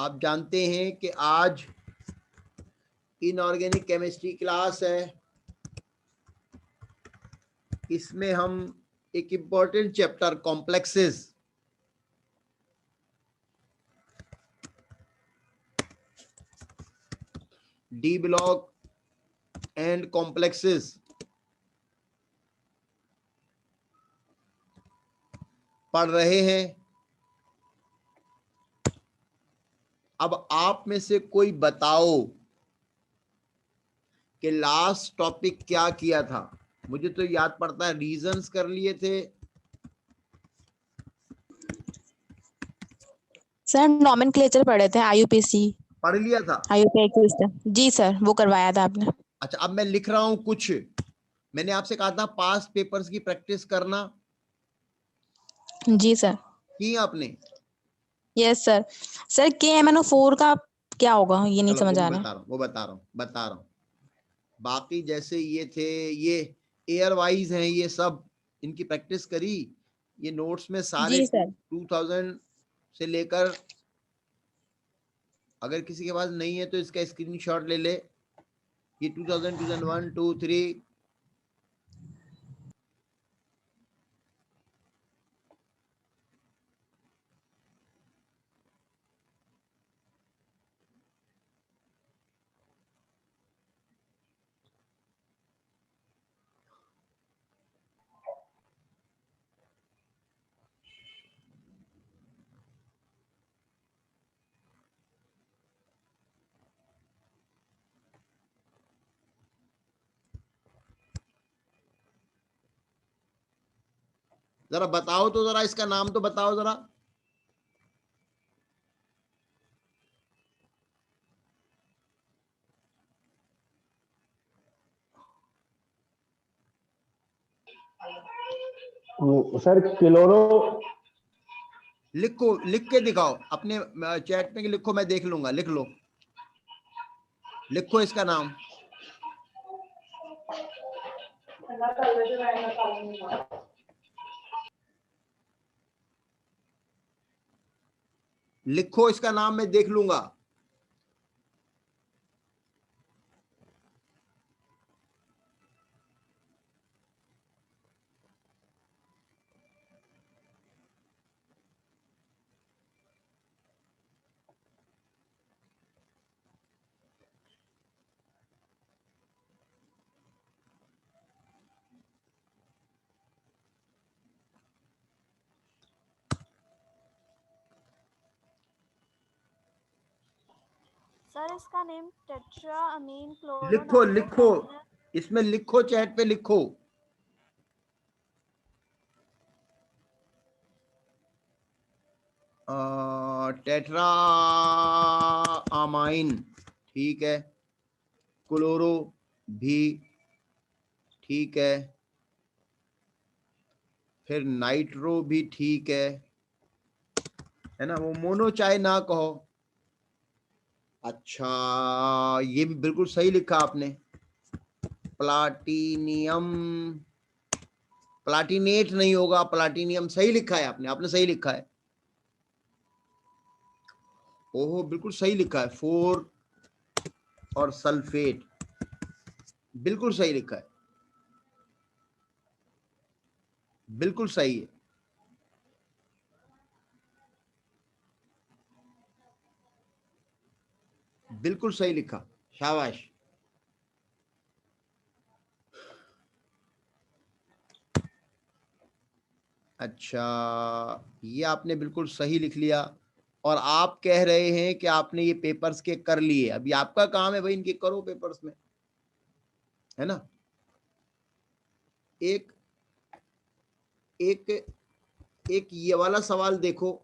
आप जानते हैं कि आज इनऑर्गेनिक केमिस्ट्री क्लास है। इसमें हम एक important chapter complexes D block and complexes पढ़ रहे हैं। अब आप में से कोई बताओ कि लास्ट टॉपिक क्या किया था। मुझे तो याद पड़ता है रीजंस कर लिए थे। सर नॉमेनक्लेचर पढ़े थे, आईयूपीएसी पढ़ लिया था। IUPAC system. जी सर, वो करवाया था आपने। अच्छा, अब मैं लिख रहा हूं कुछ। मैंने आपसे कहा था पास्ट पेपर्स की प्रैक्टिस करना, जी सर। की आपने? Yes sir. सर KMnO4 का क्या होगा, ये नहीं चलो समझ वो आ मैं रहा है। बता रहा हूं। बाकी जैसे ये थे, ये एयर वाइज हैं, ये सब इनकी प्रैक्टिस करी। ये नोट्स में सारे जी सर। 2000 से लेकर, अगर किसी के पास नहीं है तो इसका स्क्रीनशॉट ले ले। ये 2000, 2001, 2, 3। जरा बताओ तो, जरा इसका नाम तो बताओ जरा। Sir chloro. लिखो, लिख के दिखाओ अपने चैट में, लिखो, मैं देख लूंगा। लिख लो, लिखो इसका नाम। लिखो इसका नाम, मैं देख लूंगा। सर इसका नेम टेट्रा अमीन क्लोरो। लिखो, लिखो इसमें, लिखो चैट पे लिखो। टेट्रा अमाइन, ठीक है। क्लोरो भी ठीक है। फिर नाइट्रो भी ठीक है ना। वो मोनो चाहे ना कहो। अच्छा, ये भी बिल्कुल सही लिखा आपने। प्लाटिनियम, प्लाटिनेट नहीं होगा, प्लाटिनियम सही लिखा है आपने। आपने सही लिखा है। ओहो, बिल्कुल सही लिखा है। 4 और सल्फेट, बिल्कुल सही लिखा है, बिल्कुल सही है। बिल्कुल सही लिखा, शाबाश। अच्छा, ये आपने बिल्कुल सही लिख लिया। और आप कह रहे हैं कि आपने ये पेपर्स के कर लिए। अभी आपका काम है भाई, इनके करो पेपर्स में, है ना। एक एक एक ये वाला सवाल देखो।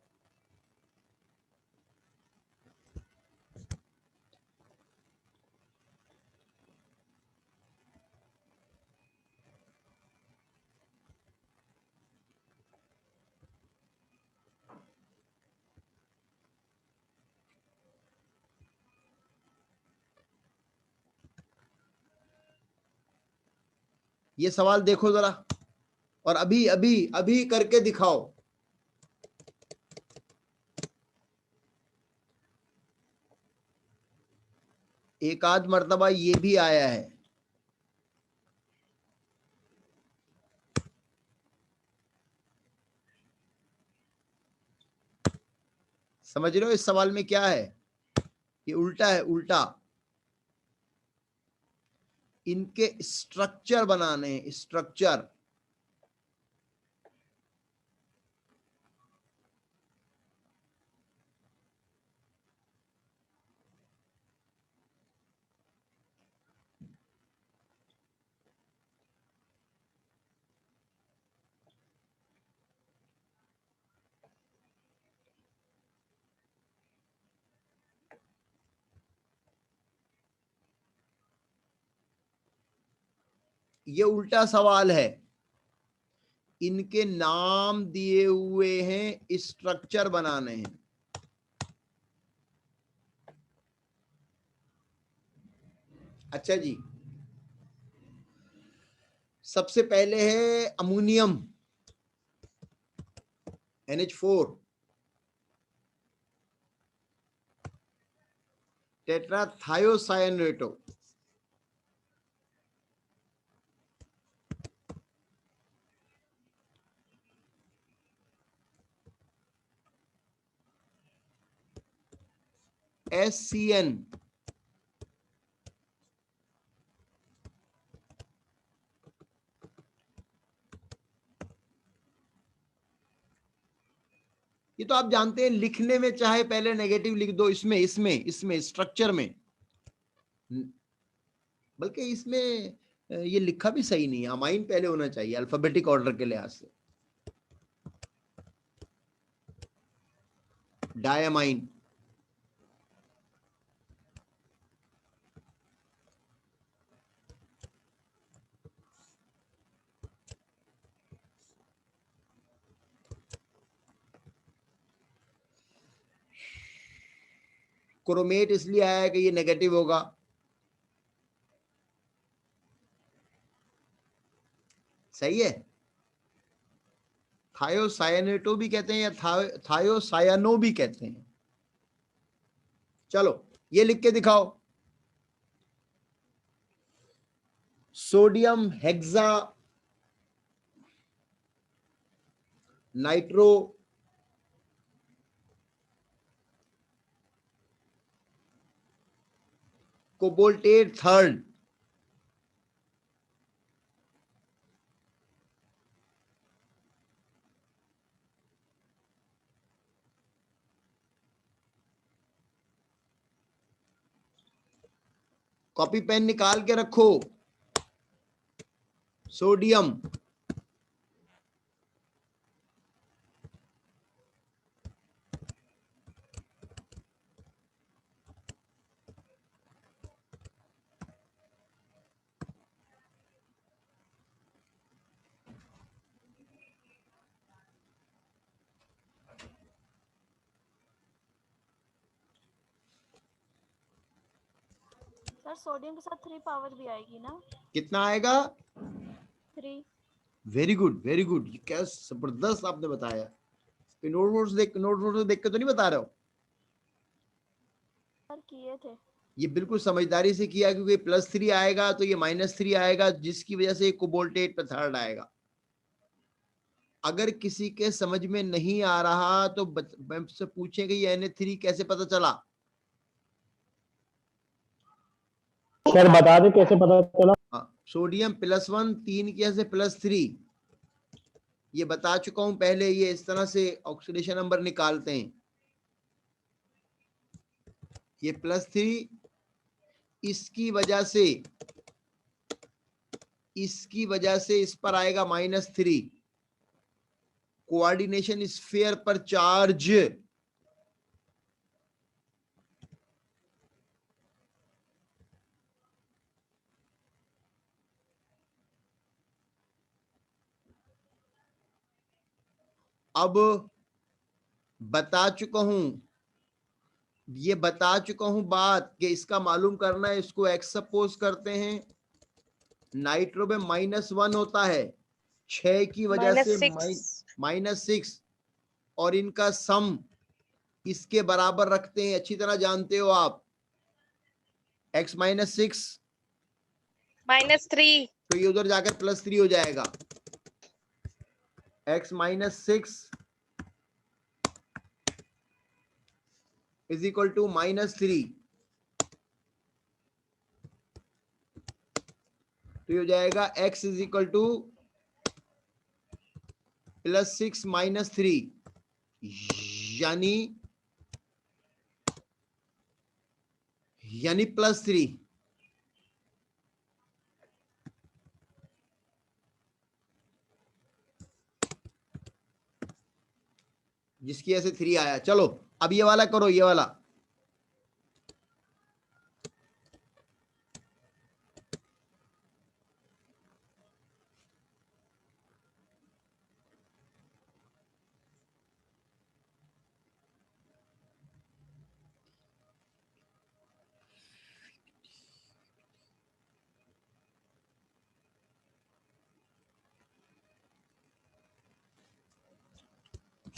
ये सवाल देखो जरा, और अभी अभी अभी करके दिखाओ। एक आध मर्तबा ये भी आया है। समझ रहे हो इस सवाल में क्या है? ये उल्टा है, उल्टा। इनके स्ट्रक्चर बनाने हैं, स्ट्रक्चर। ये उल्टा सवाल है। इनके नाम दिए हुए हैं, स्ट्रक्चर बनाने हैं। अच्छा जी, सबसे पहले है अमोनियम NH4, टेट्राथायोसायनेटो, SCN, ये तो आप जानते हैं। लिखने में चाहे पहले नेगेटिव लिख दो, इसमें इसमें इसमें स्ट्रक्चर में, बल्कि इसमें ये लिखा भी सही नहीं है। अमाइन पहले होना चाहिए अल्फाबेटिक ऑर्डर के लिहाज से। डायमाइन, क्रोमेट इसलिए आया कि ये नेगेटिव होगा। सही है। थायोसायनेटो भी कहते हैं या थायोसायानो भी कहते हैं। चलो ये लिख के दिखाओ। Sodium hexanitrocobaltate third, copy pen निकाल के रखो। सोडियम, सर सोडियम के साथ 3 पावर भी आएगी ना? कितना आएगा? 3। Very good, very good. क्या जबरदस्त आपने बताया। नोट देख के तो नहीं बता रहे हो? सर किए थे। ये बिल्कुल समझदारी से किया, क्योंकि +3 आएगा तो ये -3 आएगा, जिसकी वजह से कोबाल्टेट पे थर्ड आएगा। अगर किसी के समझ में नहीं आ रहा तो मुझसे पूछें कि ये Na3 कैसे पता चला। सर बता दे कैसे पता चला। सोडियम +1, 3 की वजह से +3, ये बता चुका हूं पहले। ये इस तरह से ऑक्सीडेशन नंबर निकालते हैं। ये +3, इसकी वजह से इस पर आएगा -3। कोऑर्डिनेशन स्फीयर पर चार्ज, अब बता चुका हूं बात कि इसका मालूम करना है। इसको एक्स सपोज करते हैं। नाइट्रो में -1 होता है, 6 की वजह से -6, और इनका सम इसके बराबर रखते हैं। अच्छी तरह जानते हो आप। x -6 -3 तो ये उधर जाकर +3 हो जाएगा। x -6 इज इक्वल टू -3 तो ये हो जाएगा x इज इक्वल टू +6 -3 यानी +3। जिसकी ऐसे 3 आया। चलो अब ये वाला करो, ये वाला।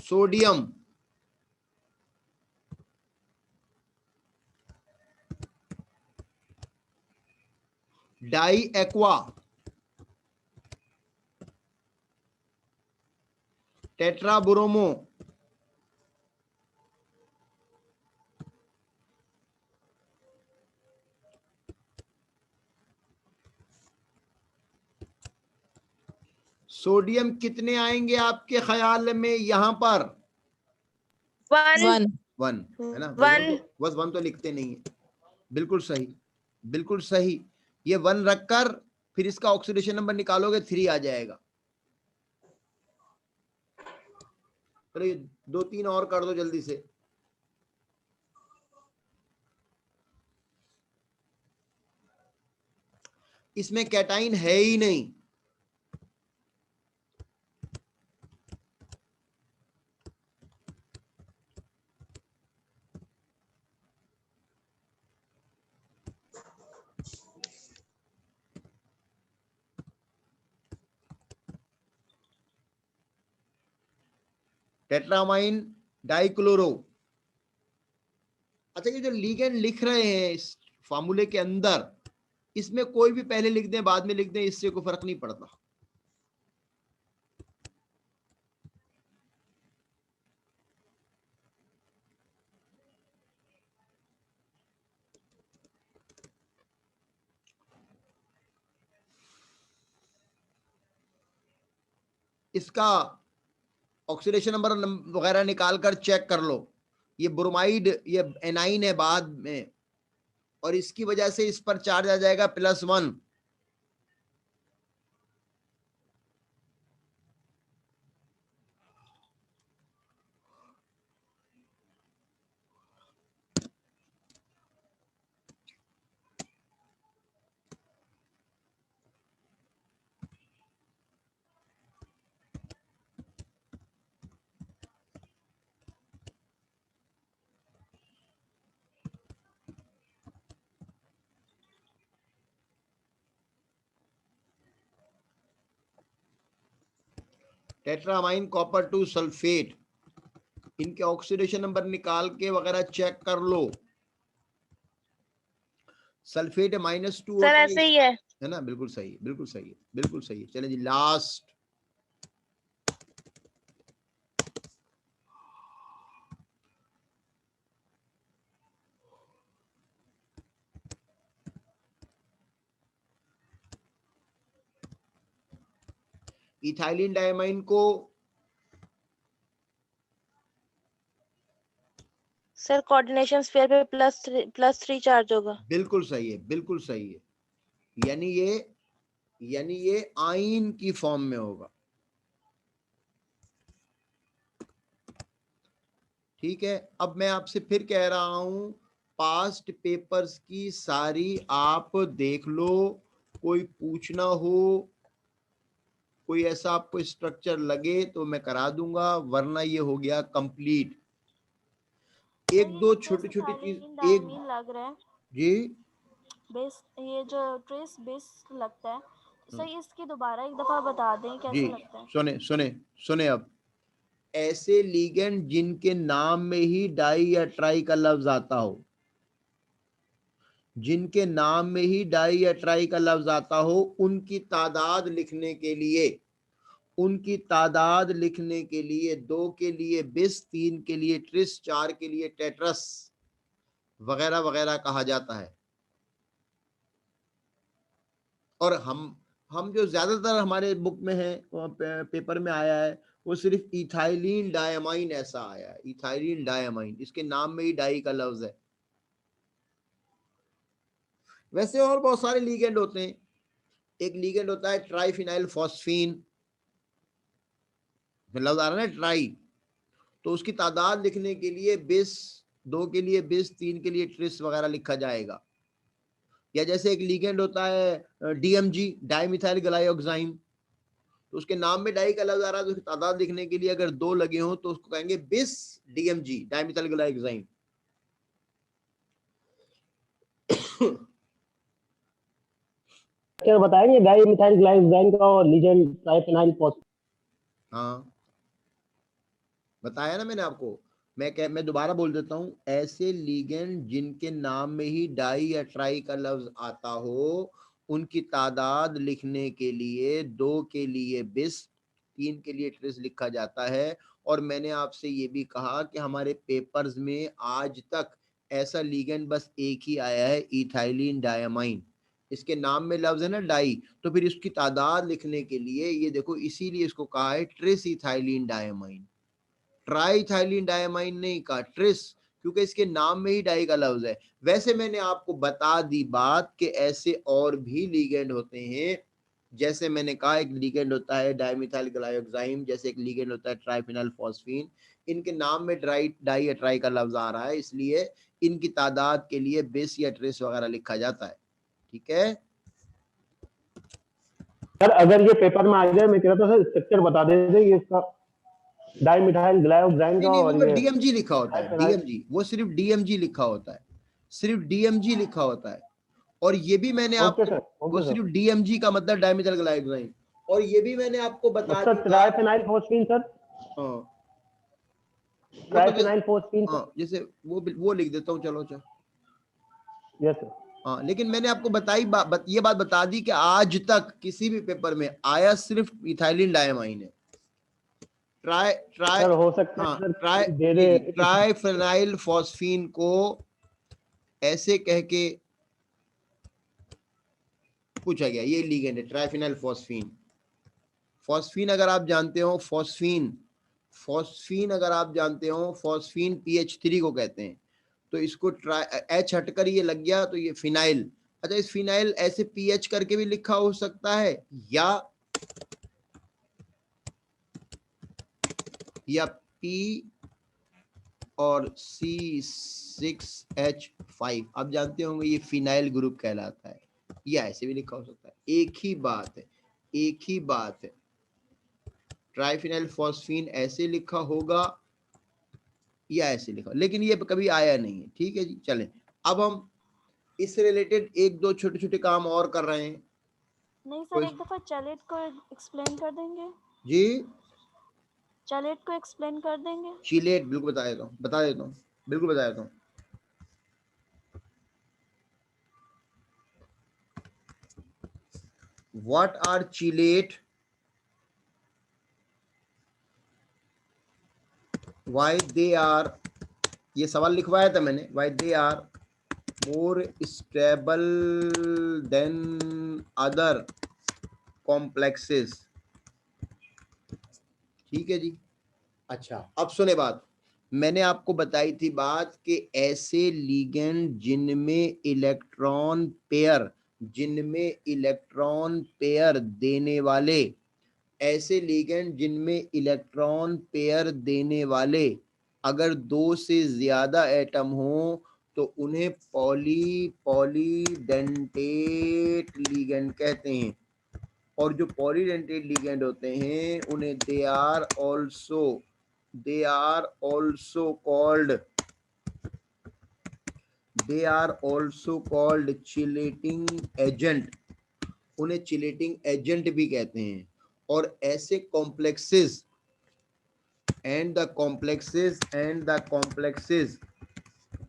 सोडियम डाई एक्वा टेट्राब्रोमो सोडियम कितने आएंगे आपके ख्याल में यहां पर? 1 1 1 है ना? 1 बस 1 तो लिखते नहीं है। बिल्कुल सही, बिल्कुल सही। ये 1 रखकर फिर इसका ऑक्सीडेशन नंबर निकालोगे 3 आ जाएगा। चलो ये 2-3 और कर दो जल्दी से। इसमें कैटाइन है ही नहीं। टेट्रामाइन डाइक्लोरो। अच्छा, ये जो लिगेंड लिख रहे हैं इस फार्मूले के अंदर, इसमें कोई भी पहले लिख दें बाद में लिख दें, इससे कोई फर्क नहीं पड़ता। इसका ऑक्सीडेशन नंबर वगैरह निकाल कर चेक कर लो। ये ब्रोमाइड, ये एनाइन है बाद में, और इसकी वजह से इस पर चार्ज आ जाएगा +1। टेट्रामाइन कॉपर 2 सल्फेट, इनके ऑक्सीडेशन नंबर निकाल के वगैरह चेक कर लो। सल्फेट -2 सर होता ऐसे ही है। है ना? बिल्कुल सही, बिल्कुल सही है, बिल्कुल सही है। चलें जी, लास्ट। इथाइलिन डायमाइन को सर कोऑर्डिनेशन स्फीयर पे +3 चार्ज होगा। बिल्कुल सही है, बिल्कुल सही है। यानी ये आइन की फॉर्म में होगा। ठीक है, अब मैं आपसे फिर कह रहा हूं, पास्ट पेपर्स की सारी आप देख लो। कोई पूछना हो, कोई ऐसा आपको स्ट्रक्चर लगे तो मैं करा दूंगा, वरना ये हो गया कंप्लीट। एक दो छोटी छोटी चीज एक लग रहा है जी बेस, ये जो ट्रेस बेस लगता है, सही इसकी दोबारा एक दफा बता दें कैसे जी लगता है? सुने सुने सुने। अब ऐसे लिगेंड जिनके नाम में ही डाई या ट्राई का लफ्ज आता हो, जिनके नाम में ही डाई या ट्राई का लफ्ज आता हो, उनकी तादाद लिखने के लिए, उनकी तादाद लिखने के लिए 2 के लिए बिस, 3 के लिए ट्रिस, 4 के लिए टेट्रस वगैरह वगैरह कहा जाता है। और हम जो ज्यादातर हमारे बुक में है, पेपर में आया है, वो सिर्फ इथाइलिन डायमाइन ऐसा आया है, इथाइलिन डायमाइन, इसके नाम में ही डाई का लफ्ज है। वैसे और बहुत सारे लीगेंड होते हैं। एक लीगेंड होता है ट्राइफिनाइल फॉस्फीन, लफ्ज आ रहा है ना ट्राई, तो उसकी तादाद लिखने के लिए बिस, 2 के लिए बिस, 3 के लिए ट्रिस वगैरह लिखा जाएगा। या जैसे एक लीगेंड होता है डीएमजी, डाइमिथाइल ग्लाइऑक्साइम, तो उसके नाम में डाई का लफ्ज आ रहा है, तो उसकी तादाद लिखने के लिए अगर 2 लगे हो तो उसको कहेंगे बिस डीएमजी, डाइमिथाइल ग्लाइऑक्साइम। क्या बताएंगे डाई मिथाइल ग्लाइकोजाइन का और लीजेंड ट्राइफेनाइल फॉस्फेट? हाँ बताया ना मैंने आपको। मैं दोबारा बोल देता हूं, ऐसे लीगेंड जिनके नाम में ही डाई या ट्राई का लफ्ज आता हो, उनकी तादाद लिखने के लिए 2 के लिए बिस, 3 के लिए ट्रिस लिखा जाता है। और मैंने आपसे ये भी कहा कि हमारे पेपर्स में आज तक ऐसा लीगेंड बस एक ही आया है, इथाइलिन डायमाइन। इसके नाम में लफ्ज है ना डाई, तो फिर इसकी तादाद लिखने के लिए ये देखो, इसीलिए इसको कहा है ट्रिस इथाइलिन डायमाइन, ट्राइथाइलिन डायमाइन नहीं कहा, ट्रिस, क्योंकि इसके नाम में ही डाई का लफ्ज है। वैसे मैंने आपको बता दी बात कि ऐसे और भी लीगेंड होते हैं, जैसे मैंने कहा एक लीगेंड होता है डाइमिथाइल ग्लाइऑक्साइम, जैसे एक लीगेंड होता है ट्राइफिनाइल फॉस्फीन। इनके नाम में डाई या ट्राई का लफ्ज आ रहा है, इसलिए इनकी तादाद के लिए बिस या ट्रिस वगैरह लिखा जाता है। ठीक है सर अगर ये पेपर में आ जाए, मैं कह रहा था सर स्ट्रक्चर बता देते ये इसका, डाई मिथाइल ग्लाइकोजाइन नहीं का नहीं, और वो ये डीएमजी लिखा होता है, ट्राइफेनाइल। डीएमजी, वो सिर्फ डीएमजी लिखा होता है, सिर्फ डीएमजी लिखा होता है। और ये भी मैंने ओके आपको, सर, वो ओके सिर्फ सर। डीएमजी का मतलब डाइमिथाइल ग्लाइकोसाइड, और ये भी मैंने आपको बता सर दी बात। ट्राइफेनाइल फॉस्फीन सर, हाँ वो तो ट्राइफेनाइल फॉस्फीन सर। हाँ जैसे वो लिख देता हूँ, चलो चलो। Yes sir. हाँ लेकिन मैंने आपको बताई ये बात बता दी कि आज तक किसी भी पेपर में आया सिर्फ इथाइलिन डायमाइन है। ट्राई ट्राई सर हो सकता हाँ है सर ट्राई दे जी दे। जी, ट्राइफेनाइल फॉस्फीन को ऐसे कह के पूछा गया, ये लीगेंड है ट्राइफिनाइल फॉस्फीन। फॉस्फीन अगर आप जानते हो, फॉस्फीन, फॉस्फीन अगर आप जानते हो, फॉस्फीन PH3 को कहते हैं। तो इसको एच हटकर ये लग गया तो ये फिनाइल। अच्छा, इस फिनाइल ऐसे PH करके भी लिखा हो सकता है, या P और C6H5, आप जानते होंगे ये फिनाइल ग्रुप कहलाता है, या ऐसे भी लिखा हो सकता है। एक ही बात है, एक ही बात है। ट्राइफिनाइल फॉस्फीन ऐसे लिखा होगा या ऐसे लिखा, लेकिन ये कभी आया नहीं है। ठीक है जी, चलें अब हम इससे रिलेटेड 1-2 छोटे छोटे काम और कर रहे हैं। नहीं तो सर, एक दफा चैलेट को एक्सप्लेन कर देंगे? जी चैलेट को एक्सप्लेन कर देंगे? चिलेट बिल्कुल बता देता हूँ, बिल्कुल बता देता हूँ। What are chelate? Why they are, ये सवाल लिखवाया था मैंने, why they are more stable than other complexes। ठीक है जी। अच्छा अब सुने बात, मैंने आपको बताई थी बात कि ऐसे लीगेंड जिनमें इलेक्ट्रॉन पेयर देने वाले, ऐसे लीगेंड जिनमें इलेक्ट्रॉन पेयर देने वाले अगर 2 से ज्यादा एटम हो तो उन्हें पॉलीडेंटेट लीगेंड कहते हैं। और जो पॉलीडेंटेट लीगेंड होते हैं उन्हें they are also called chelating agent, उन्हें चिलेटिंग एजेंट भी कहते हैं। और ऐसे complexes and the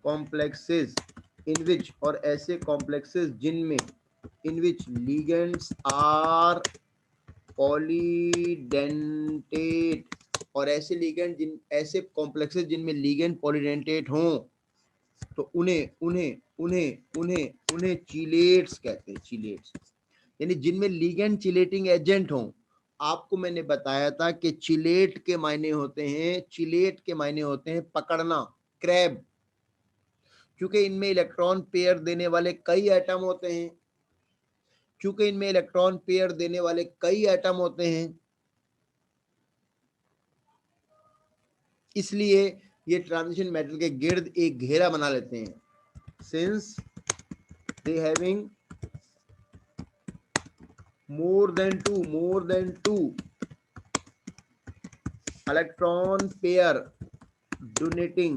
complexes in which, और ऐसे कॉम्प्लेक्सेस जिनमें, in which ligands are polydentate, और ऐसे लिगेंड जिन, ऐसे कॉम्प्लेक्सेस जिनमें लिगेंड पॉलीडेंटेट हों, तो उन्हें उन्हें उन्हें उन्हें उन्हें चिलेट्स कहते हैं, चिलेट्स, यानी जिनमें लिगेंड चिलेटिंग एजेंट हों। आपको मैंने बताया था कि चिलेट के मायने होते हैं, चिलेट के मायने होते हैं पकड़ना, क्रैब, क्योंकि इनमें इलेक्ट्रॉन पेयर देने वाले कई एटम होते हैं, क्योंकि इनमें इलेक्ट्रॉन पेयर देने वाले कई एटम होते हैं, इसलिए ये ट्रांजिशन मेटल के गिर्द एक घेरा बना लेते हैं। Since they having more than two electron pair donating,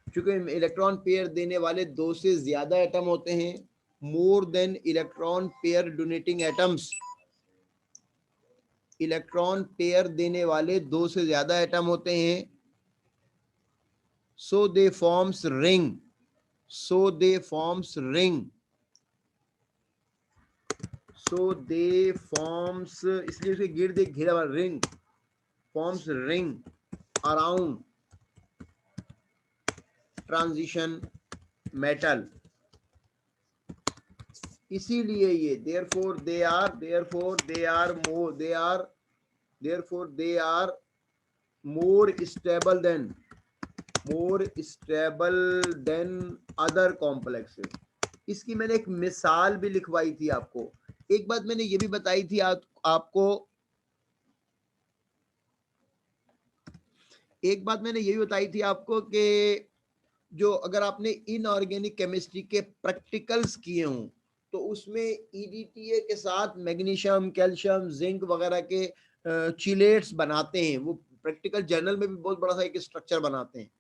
चूंकि इलेक्ट्रॉन पेयर देने वाले 2 से ज्यादा एटम होते हैं, more than electron pair donating atoms, electron pair देने वाले 2 से ज्यादा एटम होते हैं, so they forms ring, so they forms ring, so they forms, इसलिए उसके गिर्द एक घेरा बना, ring, forms ring around transition metal, इसीलिए ये therefore they are more stable than other complexes। इसकी मैंने एक मिसाल भी लिखवाई थी आपको। एक बात मैंने ये भी बताई थी आपको, एक बात मैंने ये भी बताई थी आपको कि जो अगर आपने इनऑर्गेनिक केमिस्ट्री के प्रैक्टिकल्स किए हों तो उसमें ईडीटीए के साथ मैग्नीशियम, कैल्शियम, जिंक वगैरह के चिलेट्स बनाते हैं, वो प्रैक्टिकल जर्नल में भी बहुत बड़ा सा एक स्ट्रक्चर बनाते हैं।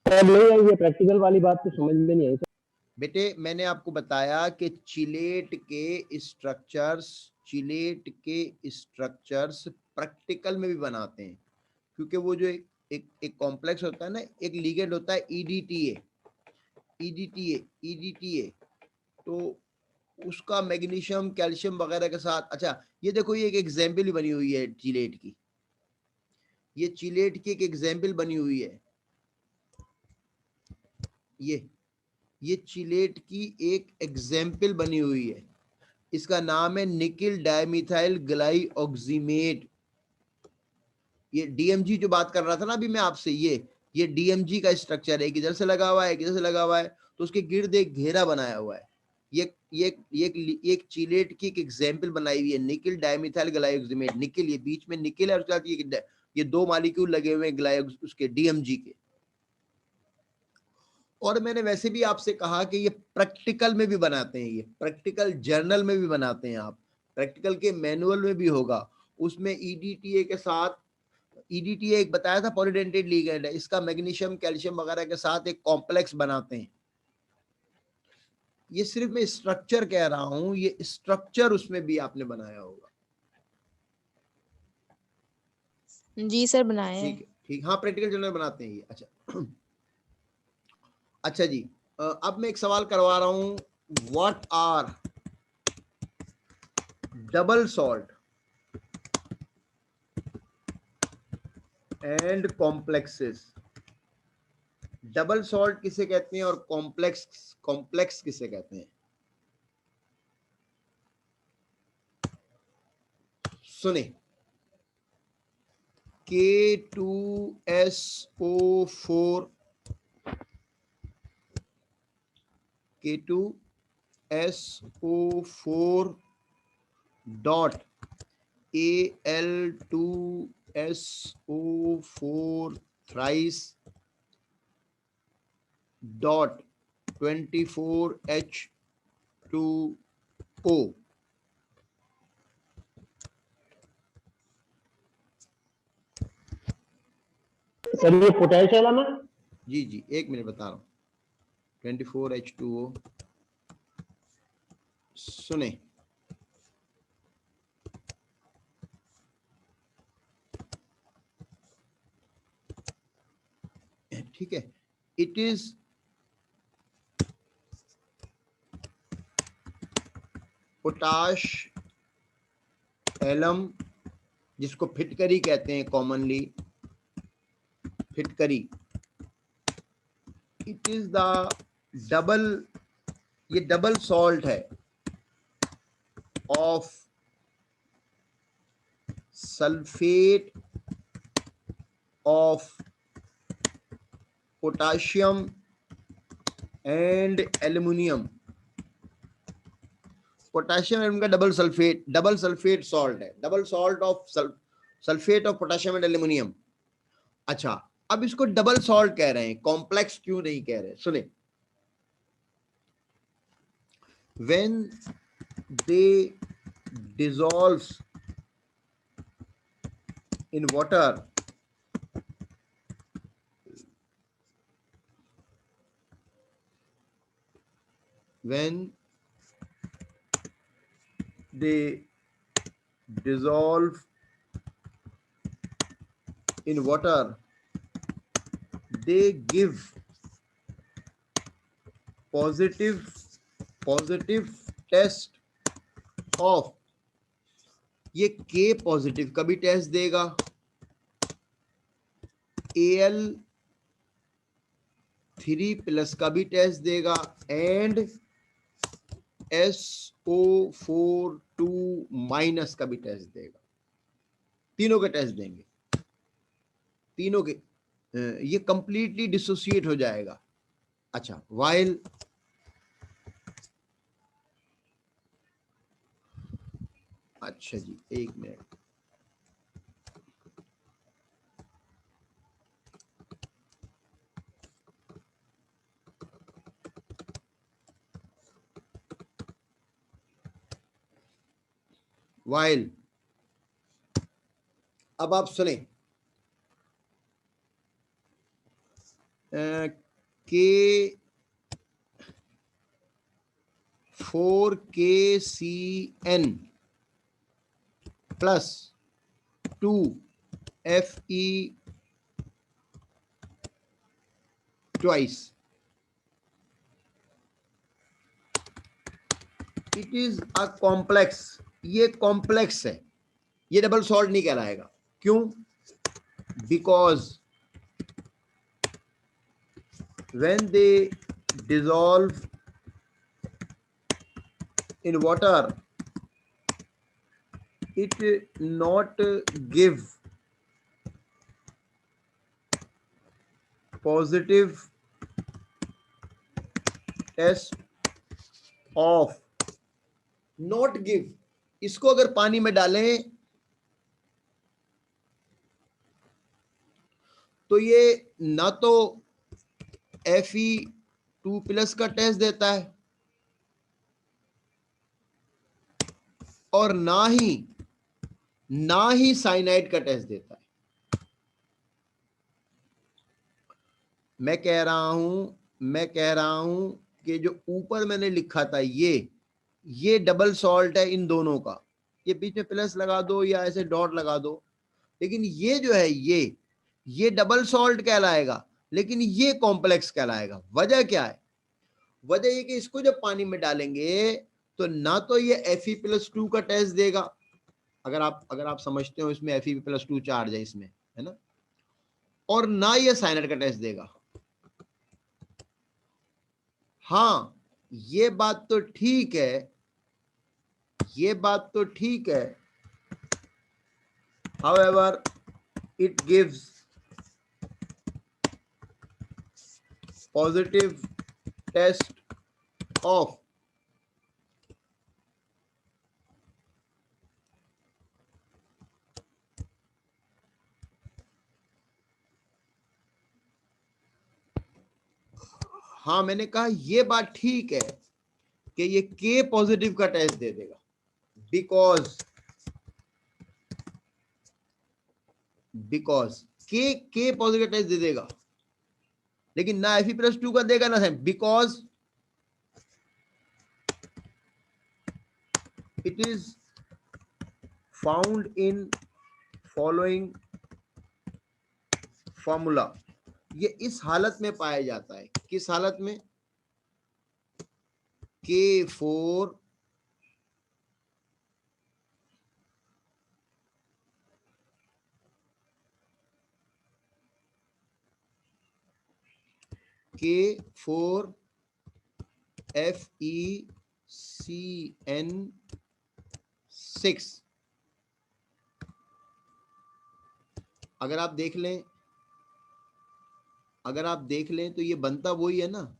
नहीं आई, ये प्रैक्टिकल वाली बात तो समझ में नहीं आई। बेटे मैंने आपको बताया कि चिलेट के स्ट्रक्चर्स प्रैक्टिकल में भी बनाते हैं, क्योंकि वो जो एक कॉम्प्लेक्स होता है ना, एक लिगेंड होता है ईडीटीए, तो उसका मैग्नीशियम, कैल्शियम वगैरह के साथ। अच्छा ये देखो, ये एक एग्जाम्पल भी बनी हुई है चिलेट की, ये चिलेट की एक एग्जाम्पल बनी हुई है, ये चिलेट की एक एग्जाम्पल बनी हुई है, इसका नाम है निकिल डाइमिथाइल ग्लाइऑक्सीमेट। ये डीएमजी जो बात कर रहा था ना अभी मैं आपसे, ये डीएमजी का स्ट्रक्चर है, एक इधर से लगा हुआ है, एक इधर से लगा हुआ है, तो उसके गिर्द एक घेरा बनाया हुआ है। ये एक चिलेट की एक एग्जाम्पल बनाई हुई है, निकिल डाइमिथाइल ग्लाइऑक्सीमेट। निकिल, ये बीच में निकिल है, उसके साथ ये 2 मॉलिक्यूल लगे हुए हैं उसके डीएमजी के। और मैंने वैसे भी आपसे कहा कि ये प्रैक्टिकल में भी बनाते हैं, ये प्रैक्टिकल जर्नल में भी बनाते हैं, आप प्रैक्टिकल के मैनुअल में भी होगा, उसमें ईडीटीए के साथ, ईडीटीए एक बताया था पॉलीडेंटेट लिगेंड है, इसका मैग्नीशियम, कैल्शियम वगैरह के साथ एक कॉम्प्लेक्स बनाते हैं। ये सिर्फ मैं स्ट्रक्चर कह रहा हूं, ये स्ट्रक्चर उसमें भी आपने बनाया होगा। जी सर बनाए हैं। ठीक है, ठीक, हाँ प्रैक्टिकल जर्नल बनाते हैं ये। अच्छा अच्छा जी, अब मैं एक सवाल करवा रहा हूं, what are double salt and complexes. Double salt किसे कहते हैं और कॉम्प्लेक्स किसे कहते हैं? सुने, K2SO4 dot Al2SO4 thrice dot 24H2O। Sir ये पोटेंशियल है ना? जी जी, एक मिनट बता रहा हूँ। 24H2O सुने, ठीक है, इट इज पोटाश एलम, जिसको फिटकरी कहते हैं कॉमनली, फिटकरी, इट इज द डबल, ये डबल सॉल्ट है of sulphate of potassium and aluminium. Potassium aluminium का डबल सल्फेट सॉल्ट है, double salt of sulphate of potassium and aluminium. अच्छा, अब इसको डबल सॉल्ट कह रहे हैं, कॉम्प्लेक्स क्यों नहीं कह रहे? सुने, when they dissolves in water, when they dissolve in water, they give positive test of, ये K पॉजिटिव का भी टेस्ट देगा, Al3+ का भी टेस्ट देगा, एंड SO42- का भी टेस्ट देगा। तीनों के टेस्ट देंगे, तीनों के, ये कंप्लीटली डिसोसिएट हो जाएगा। अच्छा, वाइल अच्छा जी, एक मिनट, वाइल, अब आप सुने, K4KCN plus 2Fe twice, it is a complex, ये कॉम्प्लेक्स है, ये डबल सॉल्ट नहीं कहलाएगा। क्यों? Because when they dissolve in water, it not give positive test of, not give, इसको अगर पानी में डालें तो ये ना तो Fe2+ का टेस्ट देता है और ना ही साइनाइड का टेस्ट देता है। मैं कह रहा हूं कि जो ऊपर मैंने लिखा था ये डबल सॉल्ट है इन दोनों का, ये बीच में प्लस लगा दो या ऐसे डॉट लगा दो, लेकिन ये जो है ये डबल सॉल्ट कहलाएगा, लेकिन ये कॉम्प्लेक्स कहलाएगा। वजह क्या है? वजह ये कि इसको जब पानी में डालेंगे तो ना तो ये Fe+2 का टेस्ट देगा, अगर आप समझते हो इसमें Fe+2 चार्ज है इसमें, है ना, और ना ये साइनाइड का टेस्ट देगा। हाँ, ये बात तो ठीक है, however it gives positive test of हाँ, मैंने कहा ये बात ठीक है कि ये K पॉजिटिव का टेस्ट दे देगा, बिकॉज K पॉजिटिव का टेस्ट दे देगा, लेकिन ना Fe+2 का देगा ना, because it is found in following formula. ये इस हालत में पाया जाता है, किस हालत में? K4 FeCN6। अगर आप देख लें, तो ये बनता वही है ना।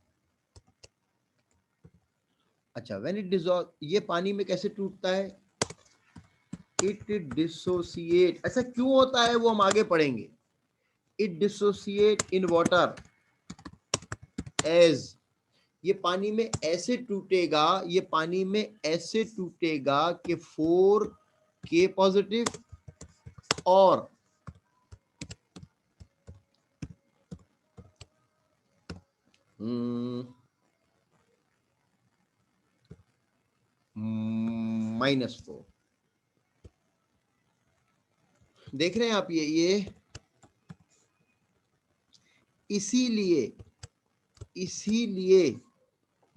अच्छा, व्हेन इट डिसॉल्व, ये पानी में कैसे टूटता है? It dissociate. ऐसा क्यों होता है वो हम आगे पढ़ेंगे। It dissociate in water as, ये पानी में ऐसे टूटेगा, ये पानी में ऐसे टूटेगा कि 4K पॉजिटिव और -4। देख रहे हैं आप ये इसीलिए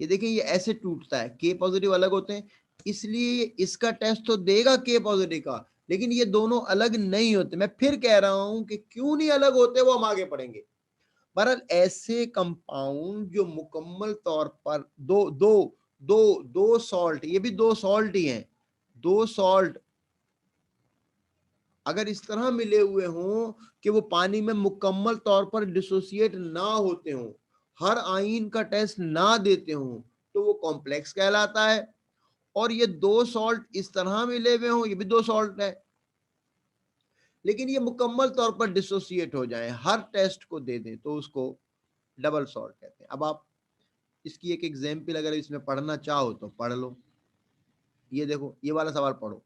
ये देखें, ये ऐसे टूटता है, K पॉजिटिव अलग होते हैं, इसलिए इसका टेस्ट तो देगा K पॉजिटिव का, लेकिन ये दोनों अलग नहीं होते। मैं फिर कह रहा हूं कि क्यों नहीं अलग होते वो हम आगे पढ़ेंगे। बहरहाल ऐसे कंपाउंड जो मुकम्मल तौर पर दो सॉल्ट, ये भी 2 सॉल्ट ही हैं, 2 सॉल्ट अगर इस तरह मिले हुए हों कि वो पानी में मुकम्मल तौर पर डिसोसिएट ना होते हों, हर आयन का टेस्ट ना देते हों, तो वो कॉम्प्लेक्स कहलाता है। और ये 2 सॉल्ट इस तरह मिले हुए हों, ये भी 2 सॉल्ट है, लेकिन ये मुकम्मल तौर पर डिसोसिएट हो जाए, हर टेस्ट को दे दें, तो उसको डबल सॉल्ट कहते हैं। अब आप इसकी एक एग्जाम्पल अगर इसमें पढ़ना चाहो तो पढ़ लो। ये देखो, ये वाला सवाल पढ़ो,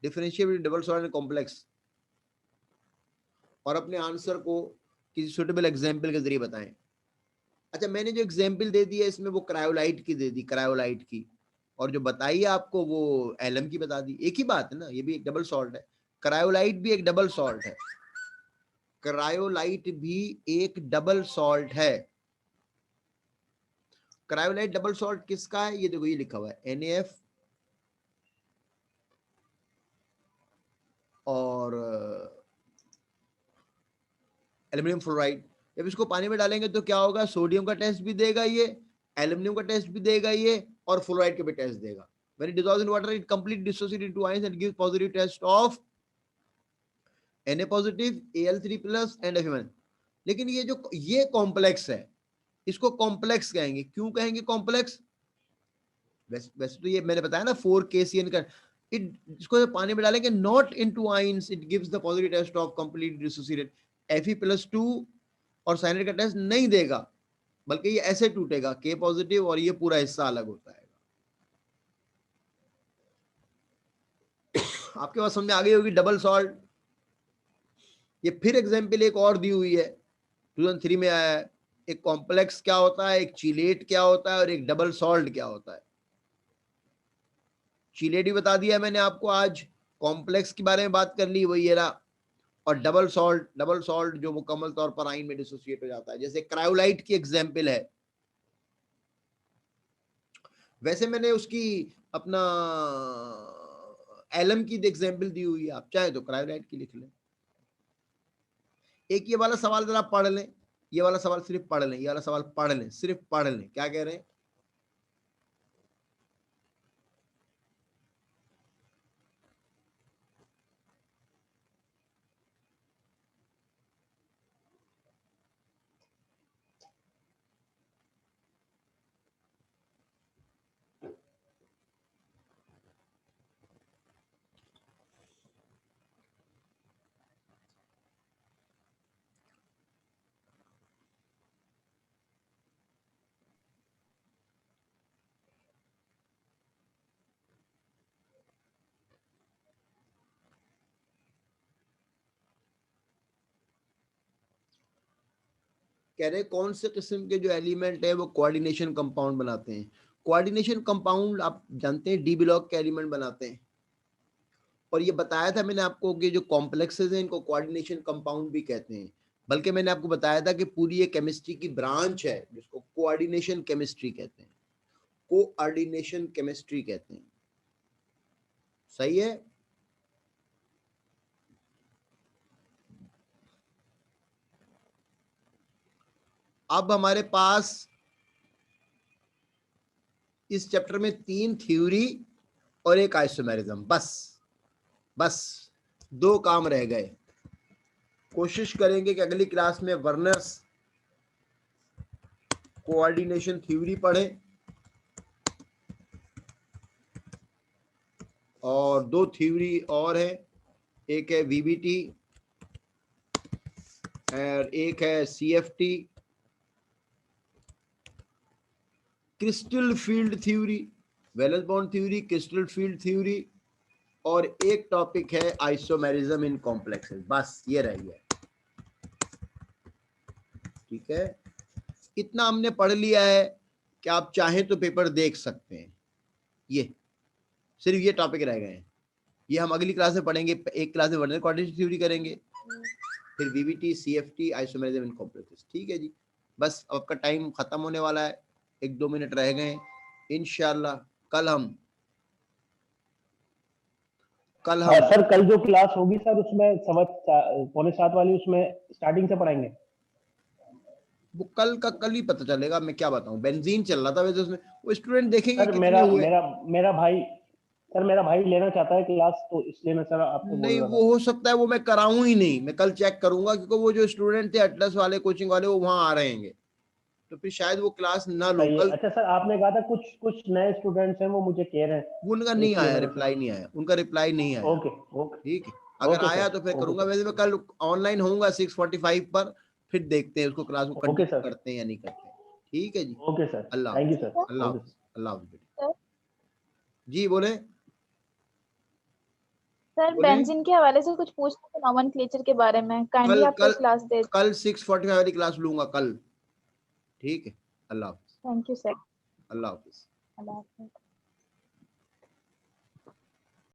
differentiate between double salt and complex, और अपने आंसर को किसी सुटेबल एग्जाम्पल के जरिए बताएं। अच्छा, मैंने जो एग्जाम्पल दे दी है इसमें वो क्रायोलाइट की दे दी, क्रायोलाइट की, और जो बताई है आपको वो एलम की बता दी। एक ही बात है ना, ये भी एक डबल सॉल्ट है, क्रायोलाइट भी एक डबल सॉल्ट है, क्रायोलाइट भी एक डबल सॉल्ट है। क्रायोलाइट डबल सॉल्ट किसका है? ये देखो, ये लिखा हुआ है NaF और एल्यूमिनियम फ्लोराइड। जब इसको पानी में डालेंगे तो क्या होगा? सोडियम का टेस्ट भी देगा ये, एल्यूमिनियम का टेस्ट भी देगा ये, और फ्लोराइड का भी टेस्ट देगा। When it dissolves in water, it completely dissociates into ions and gives positive test of Na positive, Al3 plus and Fe1। लेकिन ये कॉम्प्लेक्स है, इसको कॉम्प्लेक्स कहेंगे। क्यों कहेंगे कॉम्प्लेक्स? वैसे तो ये मैंने बताया ना 4KCN का, इसको पानी में डालेंगे not into ions, it gives the positive test of complete dissociated. Fe+2 और साइनाइड का टेस्ट नहीं देगा, बल्कि ये ऐसे टूटेगा K पॉजिटिव और ये पूरा हिस्सा अलग होता है। आपके पास समझ में आ गई होगी डबल सॉल्ट। ये फिर एग्जांपल एक और दी हुई है, 2003 में आया है। एक कॉम्प्लेक्स क्या होता है, एक चीलेट क्या होता है, और एक डबल सॉल्ट क्या होता है। चीलेट भी बता दिया मैंने आपको आज, कॉम्प्लेक्स के बारे में बात कर ली, वही रहा। और डबल सॉल्ट जो मुकम्मल तौर पर आयन में डिसोसिएट हो जाता है, जैसे क्रायोलाइट की एग्जांपल है। वैसे मैंने उसकी अपना एलम की एग्जांपल दी हुई है, आप चाहे तो क्रायोलाइट की लिख लें। एक ये वाला सवाल जरा पढ़ लें, ये वाला सवाल सिर्फ पढ़ लें, ये वाला सवाल पढ़ लें, सिर्फ पढ़ लें। क्या कह रहे हैं? कह रहे कौन से किस्म के जो एलिमेंट है वो कोऑर्डिनेशन कंपाउंड बनाते हैं। कोऑर्डिनेशन कंपाउंड आप जानते हैं डी ब्लॉक के एलिमेंट बनाते हैं, और ये बताया था मैंने आपको कि जो कॉम्प्लेक्सेस हैं इनको कोऑर्डिनेशन कंपाउंड भी कहते हैं। बल्कि मैंने आपको बताया था कि पूरी ये केमिस्ट्री की ब्रांच है जिसको कोऑर्डिनेशन केमिस्ट्री कहते हैं, कोऑर्डिनेशन केमिस्ट्री कहते हैं। सही है। अब हमारे पास इस चैप्टर में 3 थ्योरी और एक आइसोमेरिज्म, बस 2 काम रह गए। कोशिश करेंगे कि अगली क्लास में वर्नर्स कोऑर्डिनेशन थ्योरी पढ़ें और 2 थ्योरी और है, एक है वीबीटी और एक है CFT, crystal field theory, valence bond theory, crystal field theory, और एक टॉपिक है आइसोमेरिज्म इन कॉम्प्लेक्सेस। बस ये रह गया। ठीक है, इतना हमने पढ़ लिया है कि आप चाहें तो पेपर देख सकते हैं। ये सिर्फ ये टॉपिक रह गए हैं, ये हम अगली क्लास में पढ़ेंगे। एक क्लास में वर्नर कोऑर्डिनेशन थ्योरी करेंगे, फिर VBT, CFT, isomerism in complexes. ठीक है जी, बस आपका टाइम खत्म होने वाला है, 1-2 मिनट रह गए। इंशाल्लाह कल हम सर कल जो क्लास होगी सर उसमें 6:45 वाली उसमें स्टार्टिंग से पढ़ाएंगे। वो कल का कल ही पता चलेगा। मैं क्या बताऊं, बेंजीन चल रहा था वैसे उसमें, वो स्टूडेंट देखेंगे सर कितने मेरा हुए। मेरा भाई लेना चाहता है क्लास, तो इसलिए मैं सर आपको बोल नहीं, रहा था। वो हो सकता है वो मैं कराऊं ही नहीं, मैं कल चेक करूंगा, क्योंकि वो जो स्टूडेंट थे अटलस वाले कोचिंग वाले वो वहां आ रहे हैं, तो फिर शायद वो क्लास ना लूं सही है। कल। अच्छा सर, आपने कहा था कुछ नए स्टूडेंट्स हैं, वो मुझे कह रहे हैं, उनका तो नहीं इसलिए आया, मैंने रिप्लाई नहीं आया, उनका रिप्लाई नहीं आया। ओके ओके ठीक है, अगर ओके आया सर, तो फिर ओके करूंगा। सर, वैसे मैं कल ऑनलाइन होऊंगा 6:45 पर, फिर देखते हैं उसको क्लास को ओके कंटिन्यू सर, करते हैं या नहीं करते हैं। ठीक है जी, okay sir, Allah thank you हाफिज, सर, अल्लाह ओके हाफिज, अल्लाह हाफिज। सर जी बोले सर बोले। बेंजीन के हवाले से कुछ पूछना था नोमेनक्लेचर के बारे में, काइंडली कल आप कोई कल क्लास दे। कल 6:45 वाली क्लास लूंगा कल। ठीक है, अल्लाह हाफिज, थैंक यू सर। अल्लाह हाफिज। अल्लाह हाफिज़।